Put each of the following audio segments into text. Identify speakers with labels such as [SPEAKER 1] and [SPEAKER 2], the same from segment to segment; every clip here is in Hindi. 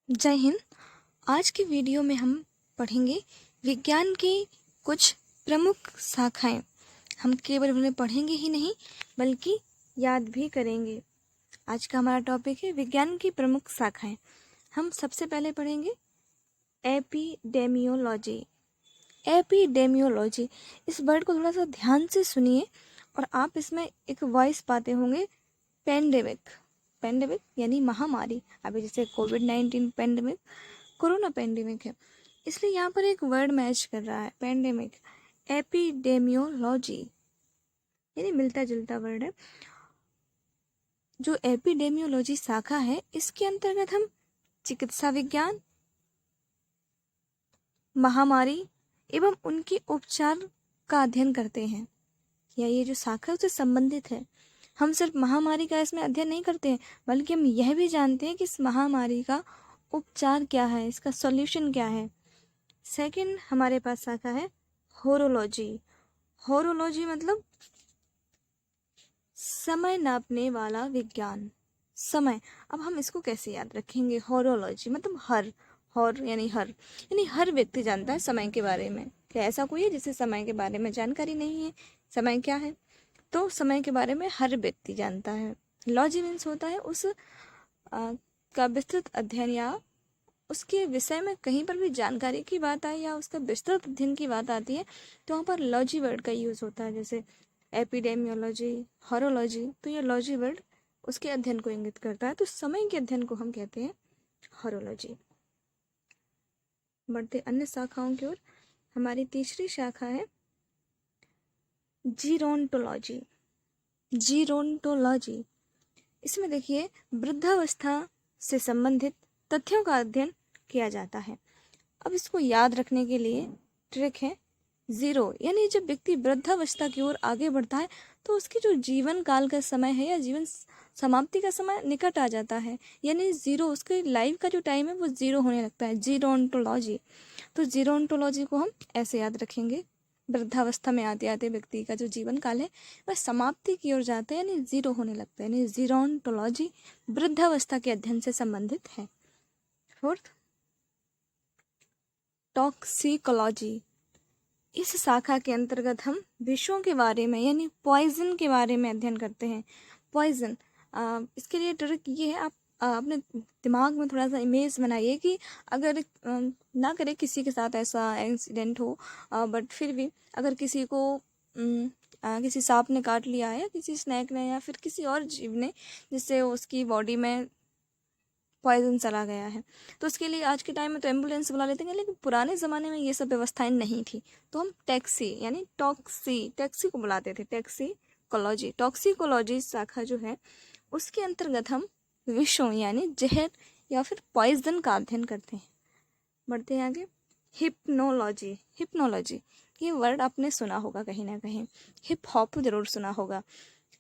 [SPEAKER 1] जय हिंद। आज की वीडियो में हम पढ़ेंगे विज्ञान की कुछ प्रमुख शाखाएं। हम केवल उन्हें पढ़ेंगे ही नहीं बल्कि याद भी करेंगे। आज का हमारा टॉपिक है विज्ञान की प्रमुख शाखाएं। हम सबसे पहले पढ़ेंगे एपिडेमियोलॉजी। एपिडेमियोलॉजी, इस वर्ड को थोड़ा सा ध्यान से सुनिए और आप इसमें एक वॉइस पाते होंगे पेंडेमिक। पेंडेमिक यानी महामारी। अभी जैसे कोविड-19 पेंडेमिक, कोरोना पेंडेमिक है, इसलिए यहाँ पर एक वर्ड मैच कर रहा है, पेंडेमिक। एपिडेमियोलॉजी यानी मिलता जुलता वर्ड है। जो एपिडेमियोलॉजी शाखा है, इसके अंतर्गत हम चिकित्सा विज्ञान, महामारी एवं उनके उपचार का अध्ययन करते हैं। या ये जो शाखा है उससे संबंधित है। हम सिर्फ महामारी का इसमें अध्ययन नहीं करते हैं, बल्कि हम यह भी जानते हैं कि इस महामारी का उपचार क्या है, इसका सॉल्यूशन क्या है। सेकंड हमारे पास शाखा है होरोलॉजी। होरोलॉजी मतलब समय नापने वाला विज्ञान। समय, अब हम इसको कैसे याद रखेंगे? होरोलॉजी मतलब हर व्यक्ति जानता है समय के बारे में। क्या ऐसा कोई है जिसे समय के बारे में जानकारी नहीं है? समय क्या है? तो समय के बारे में हर व्यक्ति जानता है। लॉजी मीन्स होता है उस का विस्तृत अध्ययन, या उसके विषय में कहीं पर भी जानकारी की बात आए या उसका विस्तृत अध्ययन की बात आती है तो वहाँ पर लॉजी वर्ड का यूज़ होता है। जैसे एपिडेमियोलॉजी, हॉरोलॉजी, तो ये लॉजी वर्ड उसके अध्ययन को इंगित करता है। तो समय के अध्ययन को हम कहते हैं हॉरोलॉजी। बढ़ते अन्य शाखाओं की ओर, हमारी तीसरी शाखा है जीरोंटोलॉजी। जीरोंटोलॉजी, इसमें देखिए वृद्धावस्था से संबंधित तथ्यों का अध्ययन किया जाता है। अब इसको याद रखने के लिए ट्रिक है जीरो, यानी जब व्यक्ति वृद्धावस्था की ओर आगे बढ़ता है तो उसकी जो जीवन काल का समय है या जीवन समाप्ति का समय निकट आ जाता है, यानी जीरो, उसके लाइफ का जो टाइम है वो जीरो होने लगता है। जीरोंटोलॉजी, तो जीरोंटोलॉजी को हम ऐसे याद रखेंगे, वृद्धावस्था में आते आते व्यक्ति का जो जीवन काल है वह समाप्ति की ओर जाता है, यानी जीरो होने लगता है। यानी जीरोंटोलॉजी वृद्धावस्था के अध्ययन से संबंधित है। फोर्थ टॉक्सिकोलॉजी, इस शाखा के अंतर्गत हम विषयों के बारे में यानी पॉइजन के बारे में अध्ययन करते हैं। पॉइजन, इसके लिए ट्रिक ये है, आप अपने दिमाग में थोड़ा सा इमेज बनाइए कि अगर ना करे किसी के साथ ऐसा इंसिडेंट हो, बट फिर भी अगर किसी को किसी सांप ने काट लिया है या किसी स्नैक ने या फिर किसी और जीव ने, जिससे उसकी बॉडी में पॉइजन चला गया है, तो उसके लिए आज के टाइम में तो एम्बुलेंस बुला लेते हैं, लेकिन पुराने ज़माने में ये सब व्यवस्थाएं नहीं थी। तो हम टैक्सी यानी टैक्सी को बुलाते थे, टैक्सीकोलॉजी। टॉक्सिकोलॉजी शाखा जो है उसके अंतर्गत हम विषों यानी जहर या फिर पॉइजन का अध्ययन करते हैं। बढ़ते हैं आगे, हिप्नोलॉजी। हिप्नोलॉजी, ये वर्ड आपने सुना होगा कहीं ना कहीं, हिप हॉप जरूर सुना होगा।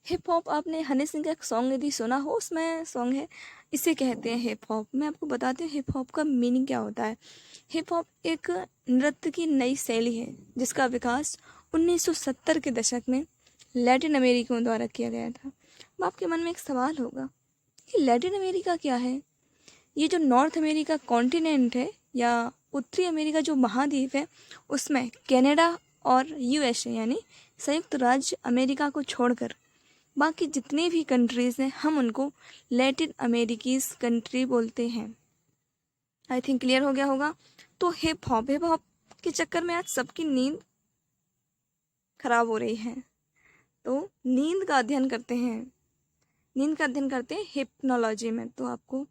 [SPEAKER 1] हिप हॉप, आपने हनी सिंह का एक सॉन्ग यदि सुना हो, उसमें सॉन्ग है इसे कहते हैं हिप हॉप। मैं आपको बताती हूँ हिप हॉप का मीनिंग क्या होता है। हिप हॉप एक नृत्य की नई शैली है जिसका विकास 1970 के दशक में लैटिन अमेरिकियों द्वारा किया गया था। अब आपके मन में एक सवाल होगा कि लैटिन अमेरिका क्या है? ये जो नॉर्थ अमेरिका कॉन्टिनेंट है या उत्तरी अमेरिका जो महाद्वीप है, उसमें कनाडा और यूएसए यानी संयुक्त राज्य अमेरिका को छोड़कर बाकी जितने भी कंट्रीज़ हैं हम उनको लैटिन अमेरिकीज कंट्री बोलते हैं। आई थिंक क्लियर हो गया होगा। तो हिप हॉप के चक्कर में आज सबकी नींद खराब हो रही है, तो नींद का अध्ययन करते हैं हिप्नोलॉजी में, तो आपको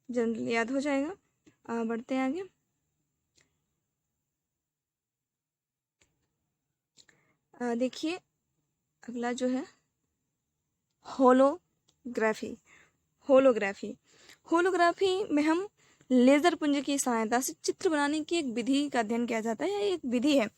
[SPEAKER 1] जनरली याद हो जाएगा। बढ़ते हैं आगे। देखिए अगला जो है होलोग्राफी। होलोग्राफी में हम लेज़र पुंज की सहायता से चित्र बनाने की एक विधि का अध्ययन किया जाता है। एक विधि है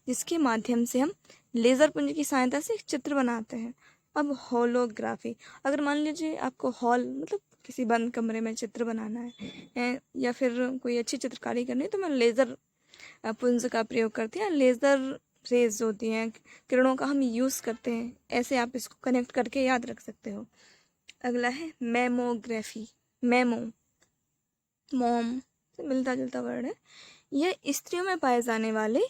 [SPEAKER 1] जिसके माध्यम से हम लेज़र पुंज की सहायता से चित्र बनाते हैं। अब होलोग्राफी, अगर मान लीजिए आपको हॉल मतलब किसी बंद कमरे में चित्र बनाना है या फिर कोई अच्छी चित्रकारी करनी है, तो मैं लेज़र पुंज का प्रयोग करते हैं। लेज़र रेज होती हैं, किरणों का हम यूज़ करते हैं। ऐसे आप इसको कनेक्ट करके याद रख सकते हो। अगला है मेमोग्राफी। मोम से मिलता जुलता वर्ड है। यह स्त्रियों में पाए जाने वाले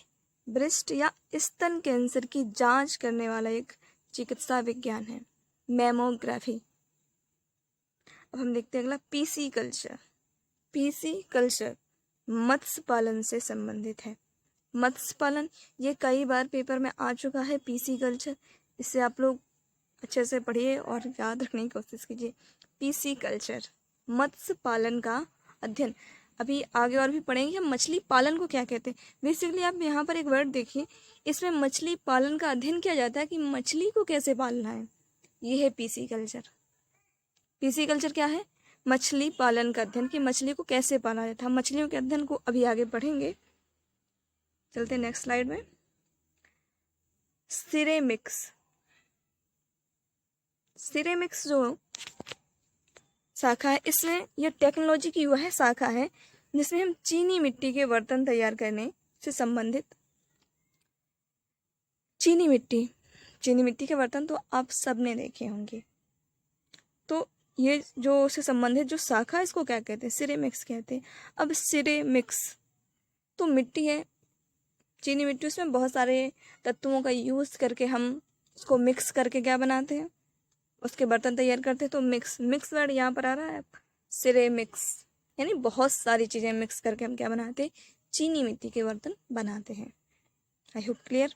[SPEAKER 1] ब्रेस्ट या स्तन कैंसर की जांच करने वाला एक चिकित्सा विज्ञान है, मैमोग्राफी। अब हम देखते हैं अगला, पीसी कल्चर। पीसी कल्चर मत्स्य पालन से संबंधित है। मत्स्य पालन, ये कई बार पेपर में आ चुका है, पीसी कल्चर। इससे आप लोग अच्छे से पढ़िए और याद रखने की कोशिश कीजिए। पीसी कल्चर मत्स्य पालन का अध्ययन। अभी आगे और भी पढ़ेंगे हम मछली पालन को क्या कहते हैं। बेसिकली आप यहाँ पर एक वर्ड देखिए, इसमें मछली पालन का अध्ययन किया जाता है कि मछली को कैसे पालना है। ये है पीसी कल्चर। पीसी कल्चर क्या है? मछली पालन का अध्ययन, कि मछली को कैसे पाला जाता है। मछलियों के अध्ययन को अभी आगे पढ़ेंगे। चलते हैं नेक्स्ट स्लाइड में। सिरेमिक्स। सिरेमिक्स जो शाखा है, इसमें यह टेक्नोलॉजी की वह शाखा है जिसमें हम चीनी मिट्टी के बर्तन तैयार करने से संबंधित, चीनी मिट्टी के बर्तन तो आप सबने देखे होंगे। तो ये जो उससे संबंधित जो शाखा है, इसको क्या कहते हैं? सिरेमिक्स कहते हैं। अब सिरेमिक्स तो मिट्टी है, चीनी मिट्टी, उसमें बहुत सारे तत्वों का यूज़ करके हम उसको मिक्स करके क्या बनाते हैं, उसके बर्तन तैयार करते हैं। तो मिक्स वर्ड यहाँ पर आ रहा है, सिरेमिक्स, यानी बहुत सारी चीज़ें मिक्स करके हम क्या बनाते हैं, चीनी मिट्टी के बर्तन बनाते हैं। I hope clear.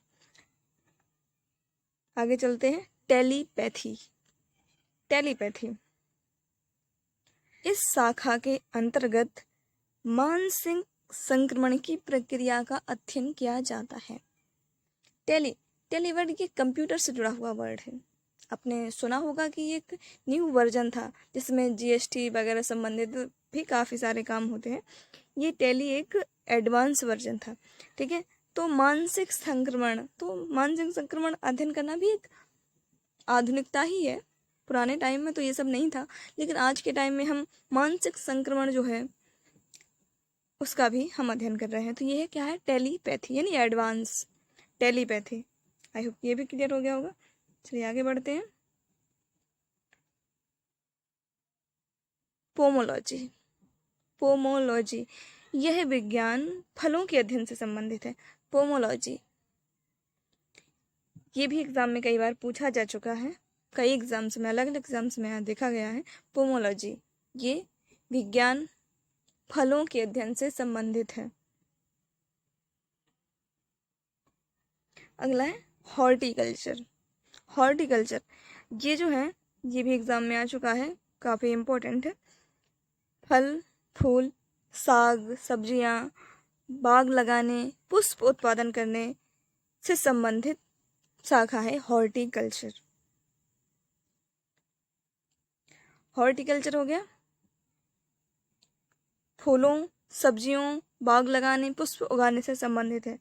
[SPEAKER 1] आगे चलते हैं, टेलीपैथी। टेलीपैथी इस शाखा के अंतर्गत मानसिक संक्रमण की प्रक्रिया का अध्ययन किया जाता है। टेली वर्ड ये कंप्यूटर से जुड़ा हुआ वर्ड है। आपने सुना होगा कि ये एक न्यू वर्जन था जिसमें जीएसटी वगैरह संबंधित भी काफ़ी सारे काम होते हैं। ये टेली एक एडवांस वर्जन था, ठीक है। तो मानसिक संक्रमण अध्ययन करना भी एक आधुनिकता ही है। पुराने टाइम में तो ये सब नहीं था, लेकिन आज के टाइम में हम मानसिक संक्रमण जो है उसका भी हम अध्ययन कर रहे हैं। तो ये है क्या है, टेलीपैथी, यानी एडवांस टेलीपैथी। आई होप ये भी क्लियर हो गया होगा। चलिए आगे बढ़ते हैं। पोमोलॉजी यह विज्ञान फलों के अध्ययन से संबंधित है। पोमोलॉजी ये भी एग्जाम में कई बार पूछा जा चुका है, कई एग्जाम्स में, अलग अलग एग्जाम्स में देखा गया है। पोमोलॉजी ये विज्ञान फलों के अध्ययन से संबंधित है। अगला है हॉर्टिकल्चर। हॉर्टिकल्चर ये जो है, ये भी एग्जाम में आ चुका है, काफ़ी इम्पोर्टेंट है। फल फूल, साग सब्जियां, बाग लगाने, पुष्प उत्पादन करने से संबंधित शाखा है हॉर्टिकल्चर। हॉर्टिकल्चर हो गया फूलों, सब्जियों, बाग लगाने, पुष्प उगाने से संबंधित है।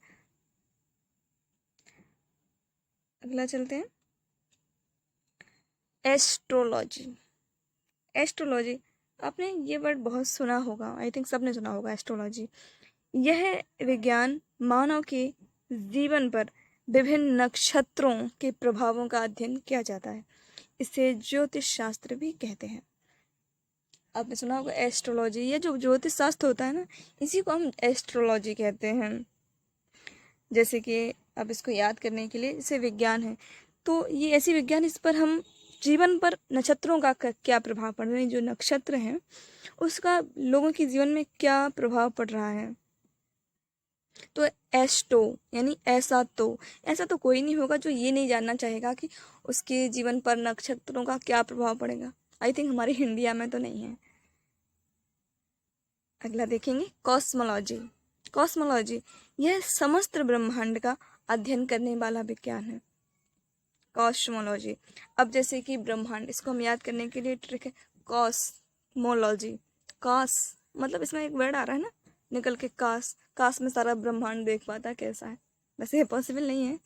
[SPEAKER 1] अगला चलते हैं, एस्ट्रोलॉजी। एस्ट्रोलॉजी आपने ये वर्ड बहुत सुना होगा, आई थिंक सबने सुना होगा। एस्ट्रोलॉजी यह विज्ञान मानव के जीवन पर विभिन्न नक्षत्रों के प्रभावों का अध्ययन किया जाता है। इसे ज्योतिष शास्त्र भी कहते हैं। आपने सुना होगा एस्ट्रोलॉजी, ये जो ज्योतिष शास्त्र होता है ना, इसी को हम एस्ट्रोलॉजी कहते हैं। जैसे कि अब इसको याद करने के लिए, इसे विज्ञान है तो ये ऐसी विज्ञान, इस पर हम जीवन पर नक्षत्रों का क्या प्रभाव पड़ रहा है, जो नक्षत्र हैं उसका लोगों के जीवन में क्या प्रभाव पड़ रहा है। तो एस्टो यानी ऐसा तो कोई नहीं होगा जो ये नहीं जानना चाहेगा कि उसके जीवन पर नक्षत्रों का क्या प्रभाव पड़ेगा। आई थिंक हमारे इंडिया में तो नहीं है। अगला देखेंगे, कॉस्मोलॉजी। कॉस्मोलॉजी यह समस्त ब्रह्मांड का अध्ययन करने वाला विज्ञान है। कॉस्मोलॉजी, अब जैसे कि ब्रह्मांड, इसको हम याद करने के लिए ट्रिक है, कॉस्मोलॉजी। कॉस मतलब इसमें एक वर्ड आ रहा है ना, निकल के काश में सारा ब्रह्मांड देख पाता कैसा है। वैसे ये पॉसिबल नहीं है,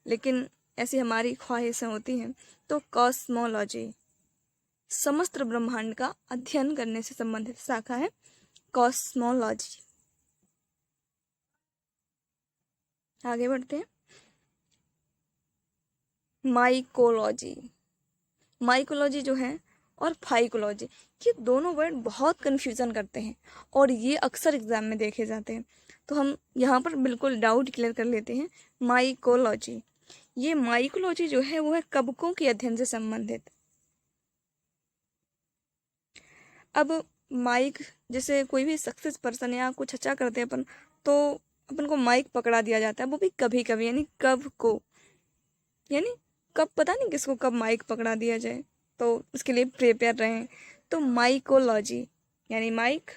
[SPEAKER 1] लेकिन ऐसी हमारी ख्वाहिशें होती हैं। तो कॉस्मोलॉजी समस्त ब्रह्मांड का अध्ययन करने से संबंधित शाखा है कॉस्मोलॉजी। आगे बढ़ते हैं, माइकोलॉजी। माइकोलॉजी जो है और फाइकोलॉजी, ये दोनों वर्ड बहुत कन्फ्यूज़न करते हैं और ये अक्सर एग्ज़ाम में देखे जाते हैं। तो हम यहाँ पर बिल्कुल डाउट क्लियर कर लेते हैं। माइकोलॉजी, ये माइकोलॉजी जो है वो है कवकों के अध्ययन से संबंधित। अब माइक, जैसे कोई भी सक्सेस पर्सन या कुछ अच्छा करते हैं अपन, तो अपन को माइक पकड़ा दिया जाता है, वो भी कभी कभी, यानी कब को, यानी कब पता नहीं किसको कब माइक पकड़ा दिया जाए, तो उसके लिए प्रिपेयर रहें। तो माइकोलॉजी यानी माइक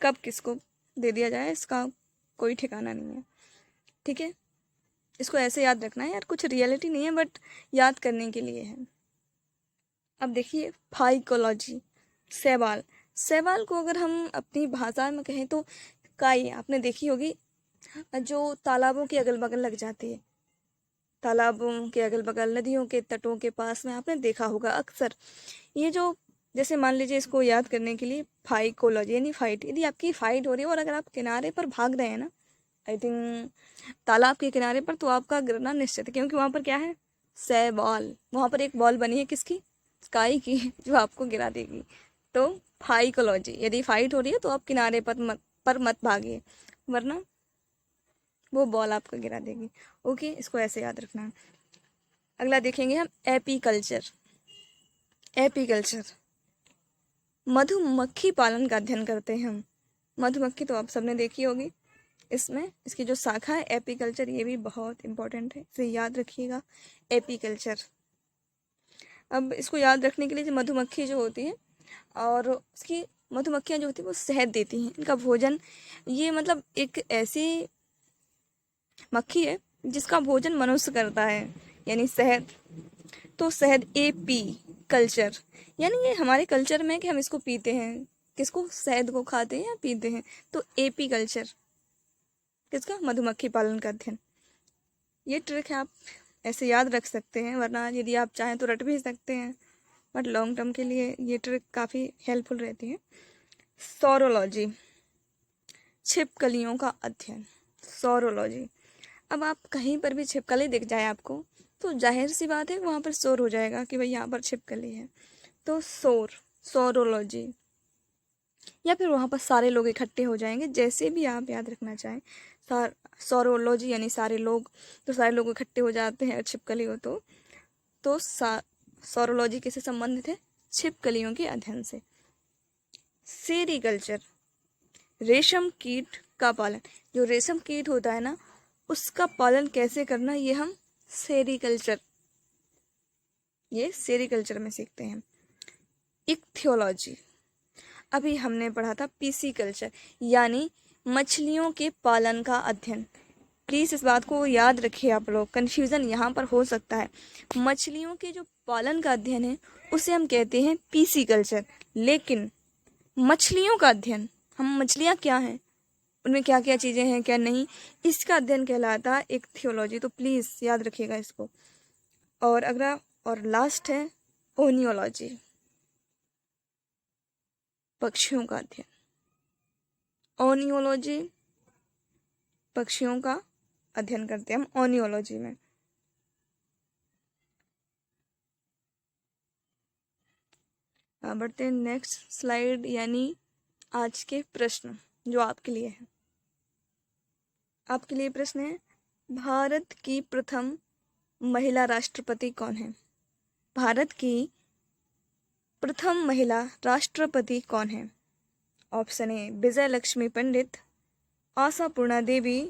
[SPEAKER 1] कब किसको दे दिया जाए, इसका कोई ठिकाना नहीं है। ठीक है, इसको ऐसे याद रखना है यार, कुछ रियलिटी नहीं है बट याद करने के लिए है। अब देखिए फाइकोलॉजी, शैवाल। शैवाल को अगर हम अपनी भाषा में कहें तो काई, आपने देखी होगी जो तालाबों के अगल बगल लग जाती है, तालाबों के अगल बगल, नदियों के तटों के पास में आपने देखा होगा अक्सर। ये जो, जैसे मान लीजिए इसको याद करने के लिए फाइकोलॉजी यानी फाइट, यदि आपकी फाइट हो रही है और अगर आप किनारे पर भाग रहे हैं ना, आई थिंक तालाब के किनारे पर, तो आपका गिरना निश्चित है, क्योंकि वहाँ पर क्या है, शैवाल, वहाँ पर एक बॉल बनी है किसकी, काई की, जो आपको गिरा देगी। तो फाइकोलॉजी, यदि फाइट हो रही है तो आप किनारे पर मत भागिए, वरना वो बॉल आपको गिरा देगी। ओके, इसको ऐसे याद रखना है। अगला देखेंगे हम एपीकल्चर। एपीकल्चर मधुमक्खी पालन का अध्ययन करते हैं हम। मधुमक्खी तो आप सबने देखी होगी, इसमें इसकी जो शाखा है एपीकल्चर, ये भी बहुत इंपॉर्टेंट है, इसे याद रखिएगा, एपीकल्चर। अब इसको याद रखने के लिए, जो मधुमक्खी जो होती है और उसकी, मधुमक्खियाँ जो होती है वो शहद देती हैं, इनका भोजन, ये मतलब एक ऐसी मक्खी है जिसका भोजन मनुष्य करता है, यानी शहद। तो शहद एपी कल्चर, यानी ये हमारे कल्चर में कि हम इसको पीते हैं, किसको, शहद को खाते हैं या पीते हैं। तो एपी कल्चर किसका, मधुमक्खी पालन का अध्ययन। ये ट्रिक है, आप ऐसे याद रख सकते हैं, वरना यदि आप चाहें तो रट भी सकते हैं, बट लॉन्ग टर्म के लिए ये ट्रिक काफ़ी हेल्पफुल रहती है। सौरोलॉजी, छिपकलियों का अध्ययन, सौरोलॉजी। अब आप कहीं पर भी छिपकली दिख जाए आपको, तो जाहिर सी बात है वहाँ पर शोर हो जाएगा कि भाई यहाँ पर छिपकली है, तो सौरोलॉजी, या फिर वहाँ पर सारे लोग इकट्ठे हो जाएंगे, जैसे भी आप याद रखना चाहें। सौरोलॉजी यानी सारे लोग, तो सारे लोग इकट्ठे हो जाते हैं छिपकली हो तो सौरोलॉजी किससे संबंधित है, छिपकलियों के अध्ययन से। सेरीकल्चर, रेशम कीट का पालन, जो रेशम कीट होता है ना, उसका पालन कैसे करना, ये हम सेरीकल्चर में सीखते हैं। इक्थियोलॉजी, अभी हमने पढ़ा था पीसीकल्चर, यानी मछलियों के पालन का अध्ययन। प्लीज़ इस बात को याद रखिए आप लोग, कन्फ्यूज़न यहाँ पर हो सकता है। मछलियों के जो पालन का अध्ययन है उसे हम कहते हैं पीसीकल्चर, लेकिन मछलियों का अध्ययन, हम मछलियाँ क्या हैं, उनमें क्या क्या चीज़ें हैं क्या नहीं, इसका अध्ययन कहलाता है इक्थियोलॉजी। तो प्लीज़ याद रखिएगा इसको। और अगला और लास्ट है ओनियोलॉजी, पक्षियों का अध्ययन। ओनियोलॉजी, पक्षियों का अध्ययन करते हैं हम ओनियोलॉजी में। बढ़ते हैं नेक्स्ट स्लाइड, यानी आज के प्रश्न जो आपके लिए है। आपके लिए प्रश्न है, भारत की प्रथम महिला राष्ट्रपति कौन है। भारत की प्रथम महिला राष्ट्रपति कौन है। ऑप्शन ए विजय लक्ष्मी पंडित, आशापूर्णा देवी,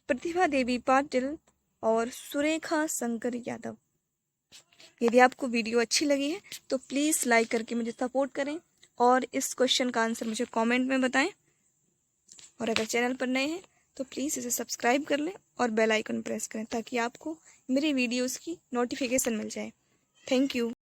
[SPEAKER 1] प्रतिभा देवी पाटिल और सुरेखा शंकर यादव। यदि आपको वीडियो अच्छी लगी है तो प्लीज़ लाइक करके मुझे सपोर्ट करें और इस क्वेश्चन का आंसर मुझे कमेंट में बताएं। और अगर चैनल पर नए हैं तो प्लीज़ इसे सब्सक्राइब कर लें और बेल आइकन प्रेस करें, ताकि आपको मेरी वीडियोस की नोटिफिकेशन मिल जाए। Thank you.